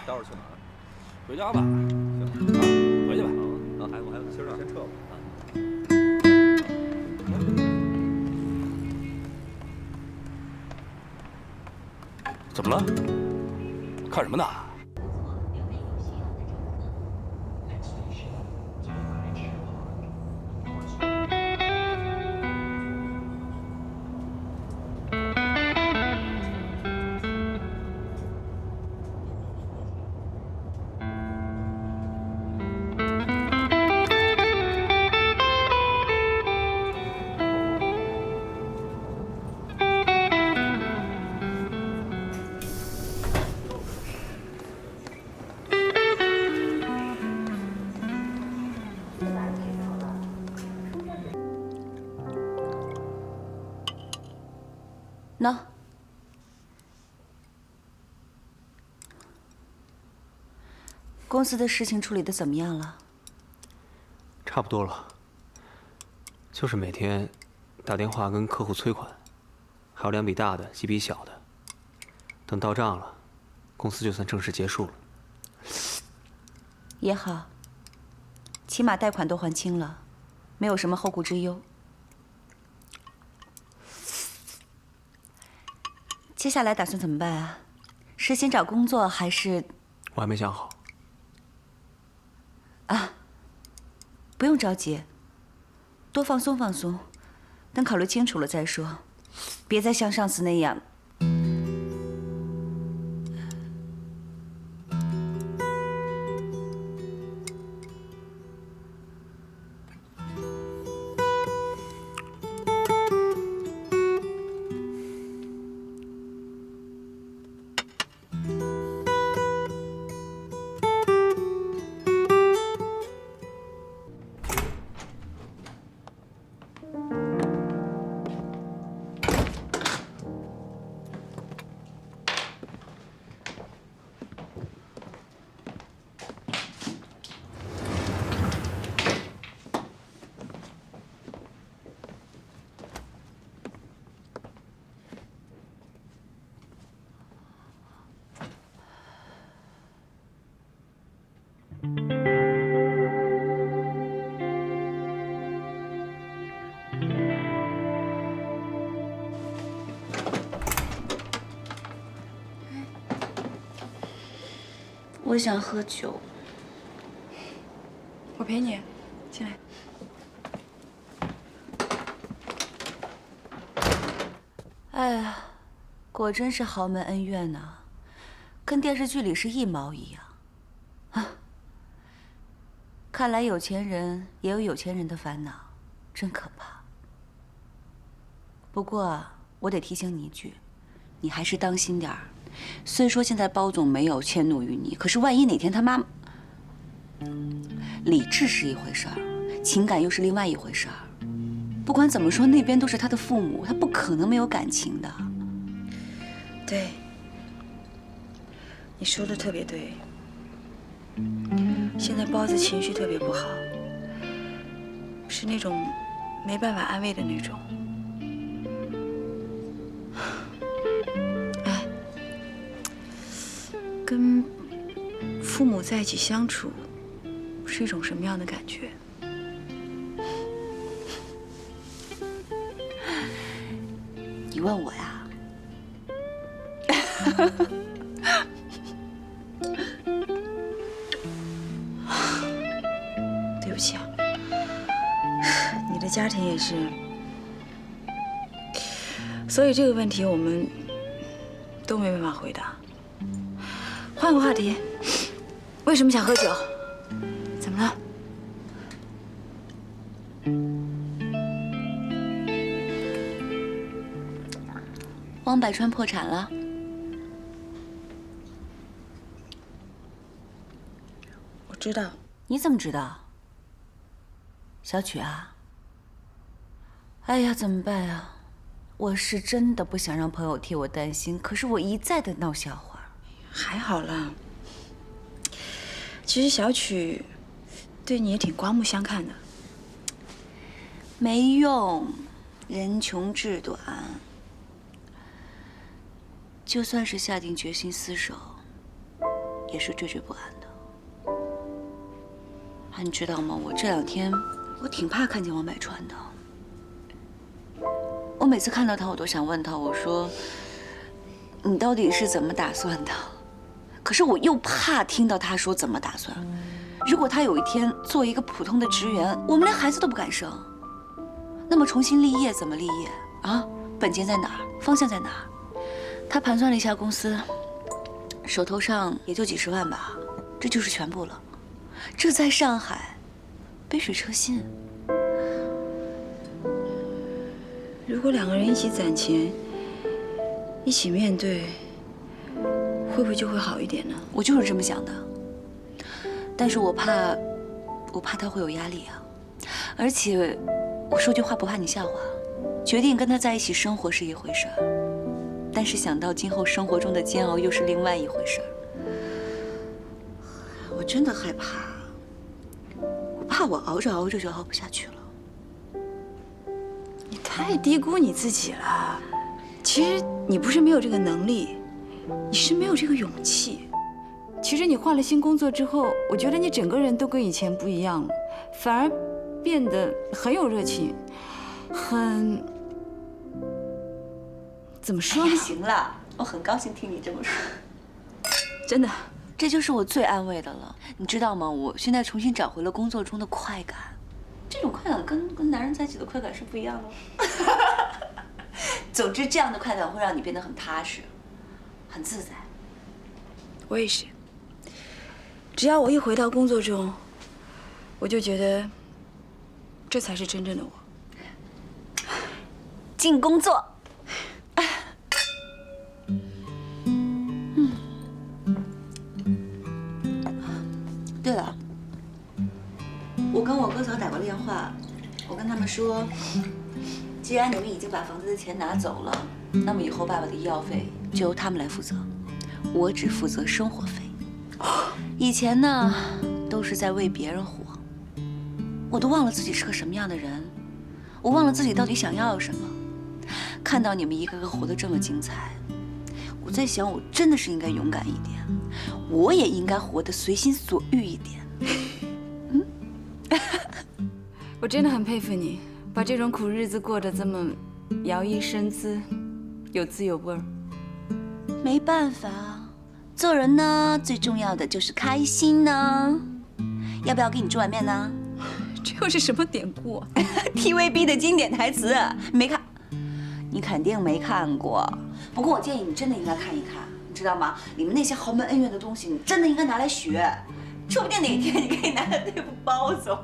待会儿去哪儿？回家吧。行，啊，回去吧。啊，孩子，我还有今儿先撤吧。怎么了？看什么呢？喏，公司的事情处理的怎么样了？差不多了，就是每天打电话跟客户催款，还有2笔大的，几笔小的。等到账了，公司就算正式结束了。也好，起码贷款都还清了，没有什么后顾之忧。接下来打算怎么办啊？是先找工作还是……我还没想好。啊，不用着急，多放松放松，等考虑清楚了再说，别再像上次那样。我想喝酒，我陪你，进来。哎呀，果真是豪门恩怨呐，跟电视剧里是一毛一样。啊，看来有钱人也有有钱人的烦恼，真可怕。不过我得提醒你一句，你还是当心点儿。虽说现在包总没有迁怒于你，可是万一哪天他妈……理智是一回事儿，情感又是另外一回事儿。不管怎么说，那边都是他的父母，他不可能没有感情的。对，你说的特别对。现在包子情绪特别不好，是那种没办法安慰的那种。哎，跟父母在一起相处是一种什么样的感觉？你问我呀？对不起啊，你的家庭也是，所以这个问题我们都没办法回答。换个话题，为什么想喝酒？怎么了？汪百川破产了。我知道。你怎么知道？小曲啊，哎呀，怎么办呀？我是真的不想让朋友替我担心，可是我一再的闹笑话。还好啦。其实小曲对你也挺刮目相看的。没用，人穷志短。就算是下定决心厮守，也是惴惴不安的。啊，你知道吗？我这2天我挺怕看见王百川的。我每次看到他，我都想问他，我说你到底是怎么打算的？可是我又怕听到他说怎么打算。如果他有一天做一个普通的职员，我们连孩子都不敢生，那么重新立业怎么立业啊？本钱在哪儿？方向在哪儿？他盘算了一下公司，手头上也就几10万吧，这就是全部了。这在上海，杯水车薪。如果2个人一起攒钱，一起面对，会不会就会好一点呢？我就是这么想的，但是我怕他会有压力啊。而且，我说句话不怕你笑话，决定跟他在一起生活是一回事儿，但是想到今后生活中的煎熬又是另外一回事儿。我真的害怕，我怕我熬着熬着就熬不下去了。你太低估你自己了。其实你不是没有这个能力，你是没有这个勇气。其实你换了新工作之后，我觉得你整个人都跟以前不一样了，反而变得很有热情，怎么说呢？哎呀，行了，我很高兴听你这么说。真的，这就是我最安慰的了。你知道吗？我现在重新找回了工作中的快感，这种快感跟男人在一起的快感是不一样的。总之，这样的快感会让你变得很踏实，很自在。我也是。只要我一回到工作中，我就觉得这才是真正的我。进工作。对了，我跟我哥嫂打过电话，我跟他们说，既然你们已经把房子的钱拿走了，那么以后爸爸的医药费就由他们来负责，我只负责生活费。以前呢，都是在为别人活，我都忘了自己是个什么样的人，我忘了自己到底想要什么。看到你们一个个活得这么精彩，我在想，我真的是应该勇敢一点，我也应该活得随心所欲一点。我真的很佩服你，把这种苦日子过得这么摇曳生姿，有滋有味儿。没办法，做人呢最重要的就是开心呢。要不要给你煮碗面呢？这又是什么典故啊？TVB 的经典台词，没看？你肯定没看过。不过我建议你真的应该看一看，你知道吗？里面那些豪门恩怨的东西，你真的应该拿来学，说不定哪天你可以拿它对付包总。